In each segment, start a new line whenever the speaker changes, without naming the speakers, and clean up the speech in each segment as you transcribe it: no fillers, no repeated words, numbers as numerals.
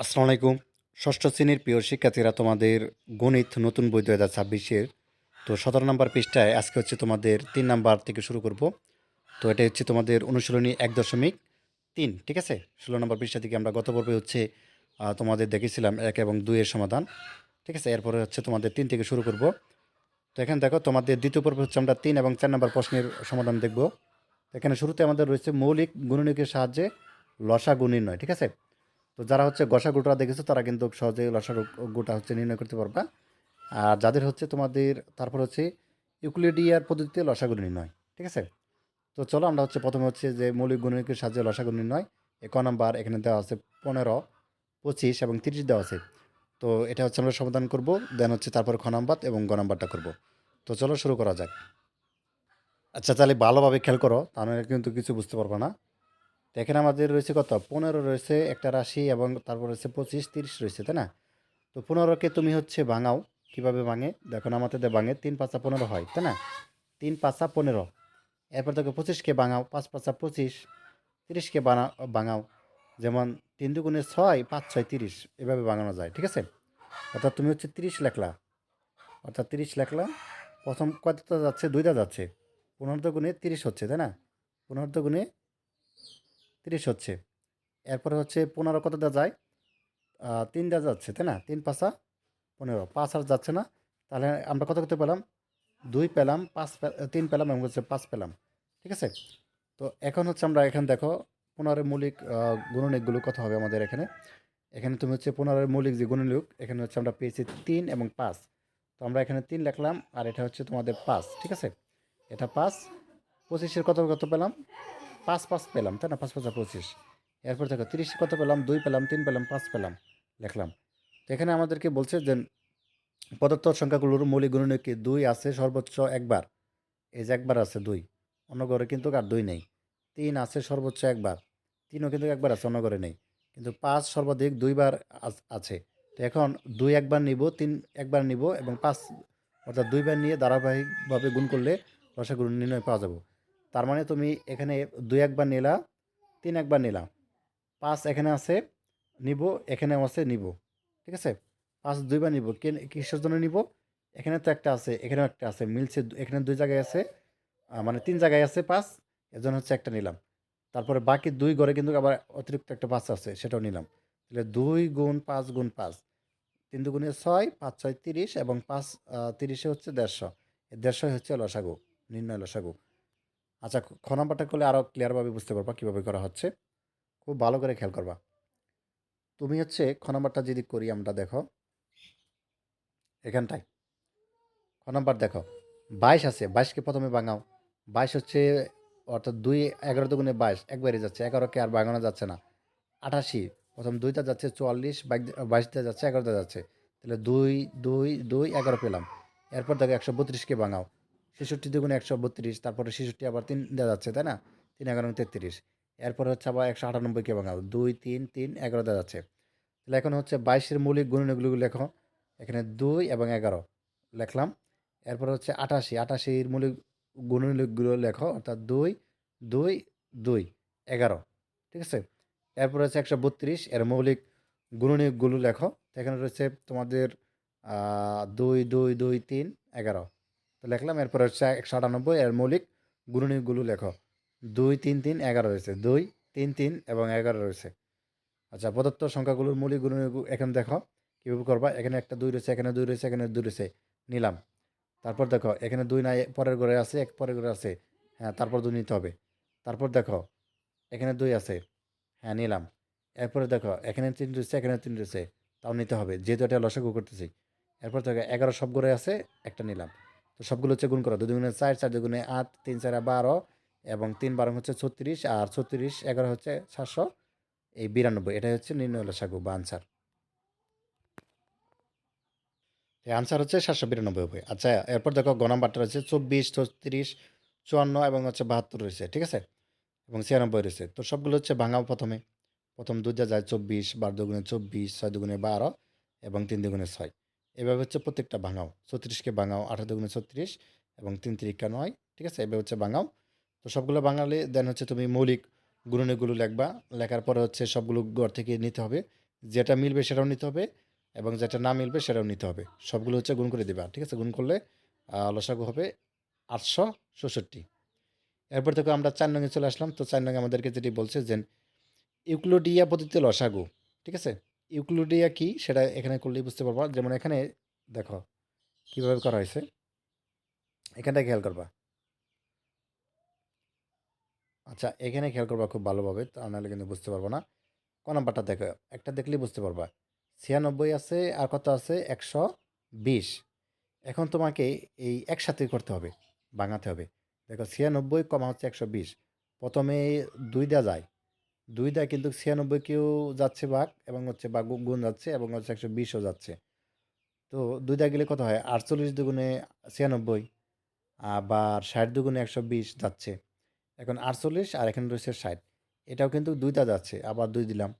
আসসালামু আলাইকুম। ষষ্ঠ শ্রেণীর প্রিয় শিক্ষার্থীরা, তোমাদের গণিত নতুন বই ২০২৬-এর তো ১৭ নম্বর পৃষ্ঠায় আজকে হচ্ছে তোমাদের ৩ নাম্বার থেকে শুরু করব। তো এটা হচ্ছে তোমাদের অনুশীলনী ১.৩, ঠিক আছে? ১৬ নম্বর পৃষ্ঠা থেকে আমরা গত পর্বে হচ্ছে তোমাদের দেখেছিলাম ১ এবং ২ এর সমাধান, ঠিক আছে? এরপরে হচ্ছে তোমাদের ৩ থেকে শুরু করব। তো এখানে দেখো, তোমাদের দ্বিতীয় পর্বে হচ্ছে আমরা ৩ এবং ৪ নম্বর প্রশ্নের সমাধান দেখব। তো এখানে শুরুতে আমাদের রয়েছে মৌলিক গুণনীয়কের সাহায্যে লসাগু নির্ণয়, ঠিক আছে? তো যারা হচ্ছে গসাগুটা দেখেছো তারা কিন্তু সহজেই লসাগুটা হচ্ছে নির্ণয় করতে পারবা। আর যাদের হচ্ছে তোমাদের তারপর হচ্ছে ইউক্লিডিয়ার পদ্ধতিতে লসাগু নির্ণয়, ঠিক আছে? তো চলো আমরা হচ্ছে প্রথমে হচ্ছে যে মৌলিক গুণনীয়কের সাহায্যে লসাগু নির্ণয়, ক নাম্বার এখানে দেওয়া আছে 15, 25 এবং 30 দেওয়া আছে। তো এটা হচ্ছে আমরা সমাধান করব, দেন হচ্ছে তারপর খ নাম্বার এবং গ নাম্বারটা করব। তো চলো শুরু করা যাক। আচ্ছা, তাহলে ভালোভাবে খেয়াল করো, তাহলে কিন্তু কিছু বুঝতে পারবা না। তো এখানে আমাদের রয়েছে কত, 15 রয়েছে একটা রাশি এবং তারপর রয়েছে 25, 30 রয়েছে, তাই না? তো 15কে তুমি হচ্ছে ভাঙাও। কিভাবে ভাঙে দেখো না, আমাদের ভাঙে 3 পাঁচা 15 হয়, তাই না? 3 পাঁচা 15। এরপর দেখো 25কে ভাঙাও, 5 পাঁচা 25। 30কে ভাঙাও, যেমন 3 দুগুণে 6, 5 6 30, এভাবে ভাঙানো যায়, ঠিক আছে? অর্থাৎ তুমি হচ্ছে 30 লেখলা, অর্থাৎ 30 লেখলা। প্রথম কতটা যাচ্ছে, দুইটা যাচ্ছে। 15 গুণে 30 হচ্ছে, তাই না? 15 গুণে 30 হচ্ছে। এরপরে হচ্ছে 15 কতটা যায়, 3টা যাচ্ছে, তাই না? 3 পাঁচা 15, 5 আর যাচ্ছে না। তাহলে আমরা কত করতে পেলাম, 2 পেলাম, 3 পেলাম এবং হচ্ছে 5 পেলাম, ঠিক আছে? তো এখন হচ্ছে আমরা এখানে দেখো 15 মৌলিক গুণনীয়কগুলো কত হবে আমাদের এখানে। এখানে তুমি হচ্ছে 15 মৌলিক যে গুণনীয়ক, এখানে হচ্ছে আমরা পেয়েছি 3 এবং 5। তো আমরা এখানে 3 লিখলাম আর এটা হচ্ছে তোমাদের 5, ঠিক আছে? এটা 5। 25-এর কত কত পেলাম, 5 5 পেলাম, তাই না? 5 5 25। এরপর দেখো 30 কত পেলাম, 2 পেলাম, 3 পেলাম, 5 পেলাম, লিখলাম। তো এখানে আমাদেরকে বলছে যে পদার্থ সংখ্যাগুলোর মৌলিক গুণনীয়কে 2 আছে সর্বোচ্চ একবার। এই যে একবার আছে 2, অন্য ঘরে কিন্তু আর 2 নেই। 3 আছে সর্বোচ্চ একবার, 3ও কিন্তু একবার আছে, অন্য ঘরে নেই। কিন্তু 5 সর্বাধিক 2 বার আছে। তো এখন 2 একবার নিব, 3 একবার নিব এবং 5 অর্থাৎ 2 বার নিয়ে ধারাবাহিকভাবে গুণ করলে লসাগু নির্ণয় পাওয়া যাবে। তার মানে তুমি এখানে 2 একবার নিলা, 3 একবার নিলা, 5 এখানে আছে নিব, এখানেও আছে নিব, ঠিক আছে? 5 দুইবার নিব, কিসের জন্য নিব? এখানে তো একটা আছে, এখানেও একটা আছে, মিলছে। এখানে 2 জায়গায় আছে, মানে 3 জায়গায় আছে 5, এর জন্য হচ্ছে একটা নিলাম। তারপরে বাকি 2 ঘরে কিন্তু আবার অতিরিক্ত একটা 5 আছে, সেটাও নিলাম। তাহলে 2 গুণ 5 গুণ 5, 3 দুগুণে 6, 5 6 30 এবং 5 30-এ হচ্ছে 150। এই 150 হচ্ছে লসাগু, নির্ণয় লসাগু। আচ্ছা, খ নাম্বারটা করলে আরও ক্লিয়ারভাবে বুঝতে পারবা কীভাবে করা হচ্ছে। খুব ভালো করে খেয়াল করবা। তুমি হচ্ছে খ নাম্বারটা যদি করি আমরা, দেখো এখানটায় খ নাম্বার দেখো 22 আছে, 22কে প্রথমে ভাঙাও। 22 হচ্ছে অর্থাৎ 2 11 দুগুণে 22, একবারই যাচ্ছে, 11কে আর ভাঙানো যাচ্ছে না। 88 প্রথম 2টা যাচ্ছে, 44 22টা যাচ্ছে, 11টা যাচ্ছে। তাহলে 2 2 2 11 পেলাম। এরপর দেখো 132কে ভাঙাও, 66 দুগুণে 132, তারপরে 66 আবার 3 দেওয়া যাচ্ছে, তাই না? 3 11 33। এরপর হচ্ছে আবার 198কে ভাঙাও, 2 3 3 11 দেওয়া যাচ্ছে। তাহলে এখন হচ্ছে 22-এর মৌলিক গুণনীয়কগুলো লেখো। এখানে 2 এবং 11 লিখলাম। এরপর হচ্ছে 88, 88-এর মৌলিক গুণনীয়কগুলো লেখো, অর্থাৎ 2 2 2 11, ঠিক আছে? এরপর হচ্ছে 132, এর মৌলিক গুণনীয়কগুলো লেখো। তো এখানে রয়েছে তোমাদের 2 2 2 3 11, তো লিখলাম। এরপর হচ্ছে 198, এর মৌলিক গুণনীয়কগুলো লেখো। 2 3 3 11 রয়েছে, 2 3 3 এবং 11 রয়েছে। আচ্ছা, প্রদত্ত সংখ্যাগুলোর মৌলিক গুণনীয়ক এখানে দেখো কীভাবে করবা। এখানে একটা 2 রয়েছে, এখানে 2 রয়েছে, এখানে 2 রয়েছে, নিলাম। তারপর দেখো এখানে 2 নাই, পরের ঘরে আছে, এক পরের ঘরে আছে, হ্যাঁ, তারপর 2 নিতে হবে। তারপর দেখো এখানে 2 আছে, হ্যাঁ, নিলাম। এরপরে দেখো এখানে 3 রয়েছে, এখানে 3 রয়েছে, তাও নিতে হবে যেহেতু এটা লসাগু করতেছি। এরপর দেখো 11 সব ঘরে আছে, একটা নিলাম। তো সবগুলো হচ্ছে গুণ করো, 2 দুগুণে 4, 4 দুগুণে 8, 3 4 12 এবং 3 12 হচ্ছে 36, আর 36 11 হচ্ছে 700, এই 92। এটাই হচ্ছে নির্ণয় লসাগু বা আনসার। এই আনসার হচ্ছে 792 হবে। আচ্ছা, এরপর দেখো গ নাম্বারটা রয়েছে 24, 36, 54 এবং হচ্ছে 72 রয়েছে, ঠিক আছে? এবং 96 রয়েছে। তো সবগুলো হচ্ছে ভাঙাও প্রথমে। প্রথম 2 দিয়ে যায় 24, 12 দুগুণে 24, 6 দুগুণে 12 এবং 3 দুগুণে 6। এভাবে হচ্ছে প্রত্যেকটা ভাঙাও। 36কে ভাঙাও, 8 দুগুণে 36 এবং 3 তিরিকা 9, ঠিক আছে? এভাবে হচ্ছে ভাঙাও। তো সবগুলো ভাঙালে দেন হচ্ছে তুমি মৌলিক গুণনীয়কগুলো লিখবা। লেখার পরে হচ্ছে সবগুলো ঘর থেকে নিতে হবে। যেটা মিলবে সেটাও নিতে হবে এবং যেটা না মিলবে সেটাও নিতে হবে। সবগুলো হচ্ছে গুণ করে দিবা, ঠিক আছে? গুণ করলে লসাগু হবে 866। এরপর থেকে আমরা 4 নং এ চলে আসলাম। তো 4 নং এ আমাদেরকে যেটি বলছে যে ইউক্লিডিয়া পদ্ধতিতে লসাগু, ঠিক আছে? ইউক্লিডিয়া কি সেটা এখানে করলেই বুঝতে পারবা। যেমন এখানে দেখো কিভাবে করা হয়েছে, এখানটা খেয়াল করবা। আচ্ছা, এখানে খেয়াল করবা খুব ভালোভাবে, তা নাহলে কিন্তু বুঝতে পারবো না। ক নাম্বারটা দেখো, একটা দেখলেই বুঝতে পারবা। 96 আছে আর কত আছে? 120। এখন তোমাকে এই একসাথে করতে হবে, ভাঙাতে হবে। দেখো 96 কমা হচ্ছে 120, প্রথমে 2 দেওয়া যায়, 2 দেয় কিন্তু 96 কেও যাচ্ছে ভাগ এবং হচ্ছে বা গুণ যাচ্ছে এবং হচ্ছে 120ও যাচ্ছে। তো 2 দেওয়া গেলে কত হয়? 48 দুগুণে 96, আবার 60 দুগুণে 120 যাচ্ছে। এখন 48 আর এখানে রয়েছে 60, এটাও কিন্তু 2 দেওয়া যাচ্ছে, আবার 2 দিলাম,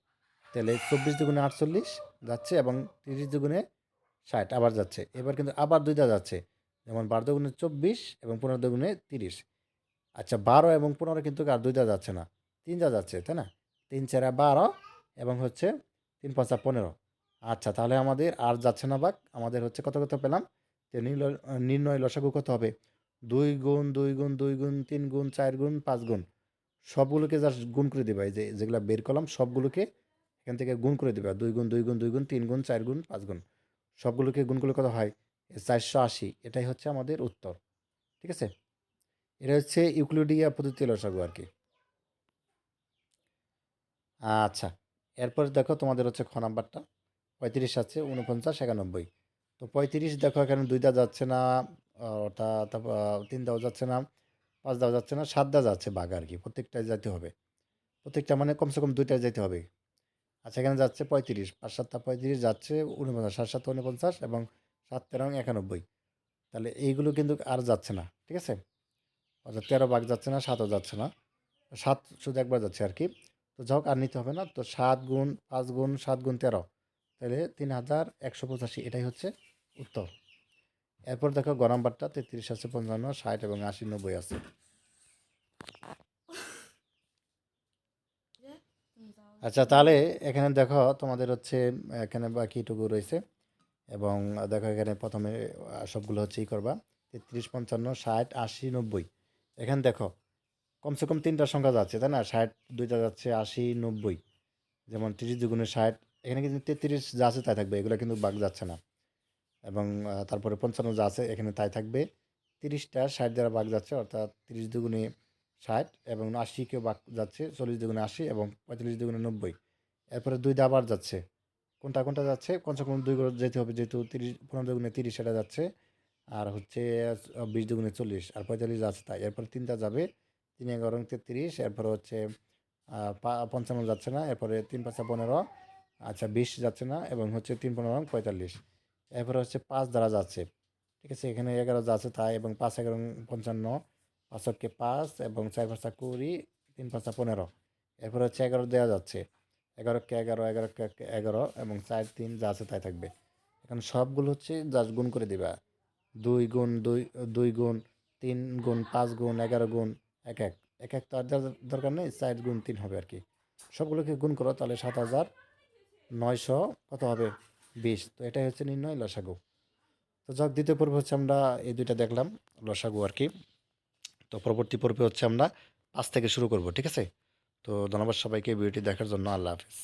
তাহলে 24 দুগুণে 48 যাচ্ছে এবং 30 দুগুণে 60 আবার যাচ্ছে। এবার কিন্তু আবার 2 দেওয়া যাচ্ছে, যেমন 12 দুগুণে 24 এবং 15 দুগুণে 30। আচ্ছা, 12 এবং 15 কিন্তু আর 2 দেওয়া যাচ্ছে না, 3 দেওয়া যাচ্ছে, তাই না? 3 4 12 এবং হচ্ছে 3 5 15। আচ্ছা, তাহলে আমাদের আর যাচ্ছে না ভাগ, আমাদের হচ্ছে কত কত পেলাম? তো নির্ণয় লসাগু কত হবে? 2 গুণ 2 গুণ 2 গুণ 3 গুণ 4 গুণ 5 গুণ, সবগুলোকে জাস্ট গুণ করে দিবা। এই যে যেগুলো বের করলাম সবগুলোকে এখান থেকে গুণ করে দিবা। 2 গুণ 2 গুণ 2 গুণ 3 গুণ 4 গুণ 5 গুণ, সবগুলোকে গুণ করলে কত হয়? 480। এটাই হচ্ছে আমাদের উত্তর, ঠিক আছে? এটা হচ্ছে ইউক্লিডিয়া পদ্ধতি লসাগু আর কি। আচ্ছা, এরপর দেখো তোমাদের হচ্ছে খ নাম্বারটা। 35 আছে, 49, 91। তো 35 দেখো এখানে 2 দেওয়া যাচ্ছে না, অর্থাৎ 3 দেওয়া যাচ্ছে না, 5 দেওয়া যাচ্ছে না, 7 দেওয়া যাচ্ছে ভাগ আর কি। প্রত্যেকটায় যেতে হবে, প্রত্যেকটা মানে কমসে কম 2টায় যেতে হবে। আচ্ছা, এখানে যাচ্ছে 35, 5 7 35 যাচ্ছে 49, 7 7 49 এবং 7 13 91। তাহলে এইগুলো কিন্তু আর যাচ্ছে না, ঠিক আছে? অর্থাৎ 13 ভাগ যাচ্ছে না, 7ও যাচ্ছে না, 7 শুধু একবার যাচ্ছে আর কি। তো যাই হোক, আর নিতে হবে না। তো 7 গুণ 5 গুণ 7 গুণ 13, তাহলে 3185, এটাই হচ্ছে উত্তর। এরপর দেখো গ নাম্বারটা, 33 আছে, 55, 60 এবং 80, 90 আছে। আচ্ছা, তাহলে এখানে দেখো তোমাদের হচ্ছে এখানে বাকিটুকু রয়েছে এবং দেখো এখানে প্রথমে সবগুলো হচ্ছে ই করবা। 33 55 60 80 90, এখানে দেখো কমসে কম 3টা সংখ্যা যাচ্ছে, তাই না? 60 2টা যাচ্ছে, 80 90। যেমন 30 দুগুণে 60, এখানে কিন্তু 33 যা আছে তাই থাকবে, এগুলো কিন্তু বাগ যাচ্ছে না। এবং তারপরে 55 যা আছে এখানে তাই থাকবে। 30টা 60 দ্বারা বাগ যাচ্ছে, অর্থাৎ 30 দুগুণে 60 এবং 80 কেও বাগ যাচ্ছে, 40 দুগুণে 80 এবং 45 দুগুণে 90। এরপরে 2 দিয়ে আবার যাচ্ছে, কোনটা কোনটা যাচ্ছে? কমসে কম 2 করে যেতে হবে, যেহেতু 30 15 দুগুণে 30 সেটা যাচ্ছে, আর হচ্ছে 20 দুগুণে 40 আর 45 যা আছে তাই। এরপরে 3টা যাবে, 3 11 33, এরপরে হচ্ছে 55 যাচ্ছে না, এরপরে 3 5 15, আচ্ছা 20 যাচ্ছে না এবং হচ্ছে 3 15 45। এরপরে হচ্ছে 5 দ্বারা যাচ্ছে, ঠিক আছে? এখানে 11 যা আছে তাই এবং 5 11 55, 5 কে 5 এবং 4 5 20, 3 5 15। এরপরে হচ্ছে 11 দেওয়া যাচ্ছে, 11 কে 11 11 কে 11 এবং 4 3 যা আছে তাই থাকবে। এখন সবগুলো হচ্ছে জাস্ট গুণ করে দিবা। 2 গুণ 2, 2 গুণ 3 গুণ 5 গুণ 11 গুণ এক এক, এক এক তো আর দেওয়ার দরকার নেই, 4 গুণ 3 হবে আর কি। সবগুলোকে গুণ করো, তাহলে 7900 কত হবে? 20। তো এটাই হচ্ছে নির্ণয় লসাগু। তো যাক, দ্বিতীয় পর্বে হচ্ছে আমরা এই দুইটা দেখলাম লসাগু আর কি। তো পরবর্তী পর্বে হচ্ছে আমরা 5 থেকে শুরু করব, ঠিক আছে? তো ধন্যবাদ সবাইকে ভিডিওটি দেখার জন্য। আল্লাহ হাফিজ।